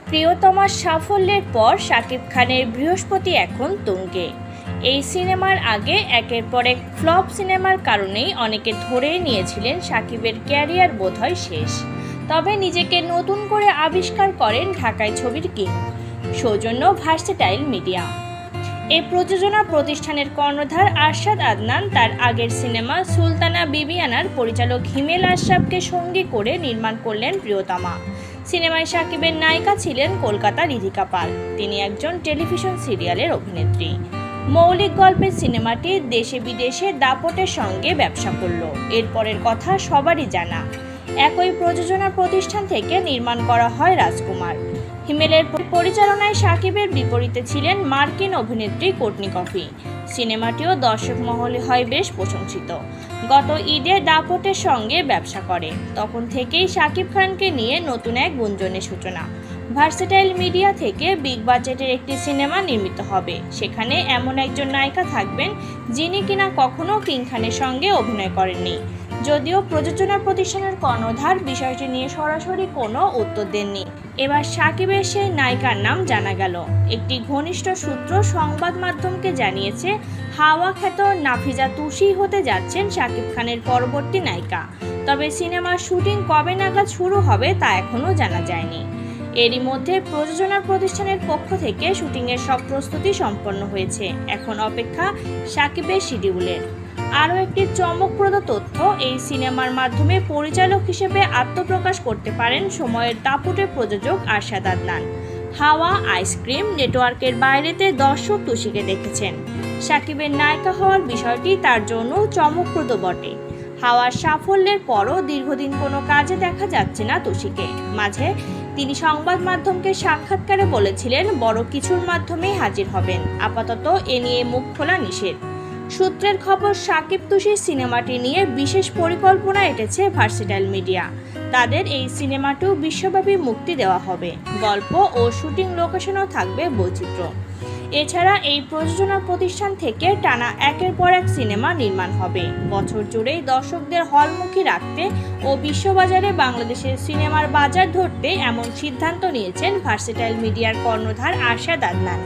প্রিয়তমার সাফল্যের পর শাকিব খানের বৃহস্পতি এখন তুঙ্গে। এই সিনেমার আগে একের পর এক ফ্লপ সিনেমার কারণেই অনেকে ধরেই নিয়েছিলেন শাকিবের ক্যারিয়ার বোধহয় শেষ। তবে নিজেকে নতুন করে আবিষ্কার করেন ঢাকায় ছবির কিং, সৌজন্য ভার্সেটাইল মিডিয়া। এই প্রযোজনা প্রতিষ্ঠানের কর্ণধার আরশাদ আদনান তার আগের সিনেমা সুলতানা বিবিয়ানার পরিচালক হিমেল আশরাফকে সঙ্গী করে নির্মাণ করলেন প্রিয়তমা। সিনেমায় শাকিবের নায়িকা ছিলেন কলকাতার রিধিকা পাল। তিনি একজন টেলিভিশন সিরিয়ালের অভিনেত্রী। মৌলিক গল্পের সিনেমাটি দেশে বিদেশে দাপটের সঙ্গে ব্যবসা করল। এরপরের কথা সবারই জানা। একই প্রযোজনা প্রতিষ্ঠান থেকে নির্মাণ করা হয় রাজকুমার। হিমেলের পরিচালনায় শাকিবের বিপরীতে ছিলেন মার্কিন অভিনেত্রী কোর্টনি কফি। সিনেমাটিও দর্শক মহলে হয় বেশ প্রশংসিত। গত ঈদে দাপটের সঙ্গে ব্যবসা করে। তখন থেকেই শাকিব খানকে নিয়ে নতুন এক গুঞ্জনের সূচনা। ভার্সেটাইল মিডিয়া থেকে বিগ বাজেটের একটি সিনেমা নির্মিত হবে। সেখানে এমন একজন নায়িকা থাকবেন যিনি কিনা কখনো কিং খানের সঙ্গে অভিনয় করেননি। যদিও প্রযোজনা প্রতিষ্ঠানের কর্ণধার বিষয়টি নিয়ে সরাসরি কোনো উত্তর দেননি। এবার শাকিবের সেই নায়িকার নাম জানা গেল। একটি ঘনিষ্ঠ সূত্র সংবাদ মাধ্যমকে জানিয়েছে, হাওয়া খ্যাত নাফিজা তুষি হতে যাচ্ছেন শাকিব খানের পরবর্তী নায়িকা। তবে সিনেমার শুটিং কবে নাগাদ শুরু হবে তা এখনও জানা যায়নি। এরই মধ্যে প্রযোজনা প্রতিষ্ঠানের পক্ষ থেকে শুটিংয়ের সব প্রস্তুতি সম্পন্ন হয়েছে। এখন অপেক্ষা শাকিবের শিডিউলের। আরও একটি চমকপ্রদ তথ্য, এই সিনেমার মাধ্যমে পরিচালক হিসেবে আত্মপ্রকাশ করতে পারেন সময়ের দাপুটে প্রযোজক আরশাদ আদনান। হাওয়া আইসক্রিম নেটওয়ার্কের বাইরেতে দর্শক তুষিকে দেখেছেন। শাকিবের নায়িকা হওয়ার বিষয়টি তার জন্য চমকপ্রদ বটে। হাওয়ার সাফল্যের পরও দীর্ঘদিন কোনো কাজে দেখা যাচ্ছে না তুষিকে। মাঝে তিনি সংবাদ মাধ্যমকে সাক্ষাৎকারে বলেছিলেন বড় কিছুর মাধ্যমেই হাজির হবেন। আপাতত এ নিয়ে মুখ খোলা নিষেধ। সূত্রের খবর, শাকিব তুষির সিনেমাটি নিয়ে বিশেষ পরিকল্পনা এঁটেছে ভার্সেটাইল মিডিয়া। তাদের এই সিনেমাটিও বিশ্বব্যাপী মুক্তি দেওয়া হবে। গল্প ও শুটিং লোকেশনও থাকবে বৈচিত্র্য। এছাড়া এই প্রযোজনা প্রতিষ্ঠান থেকে টানা একের পর এক সিনেমা নির্মাণ হবে। বছর জুড়েই দর্শকদের হলমুখী রাখতে ও বিশ্ববাজারে বাংলাদেশের সিনেমার বাজার ধরতে এমন সিদ্ধান্ত নিয়েছেন ভার্সেটাইল মিডিয়ার কর্ণধার আরশাদ আদনান।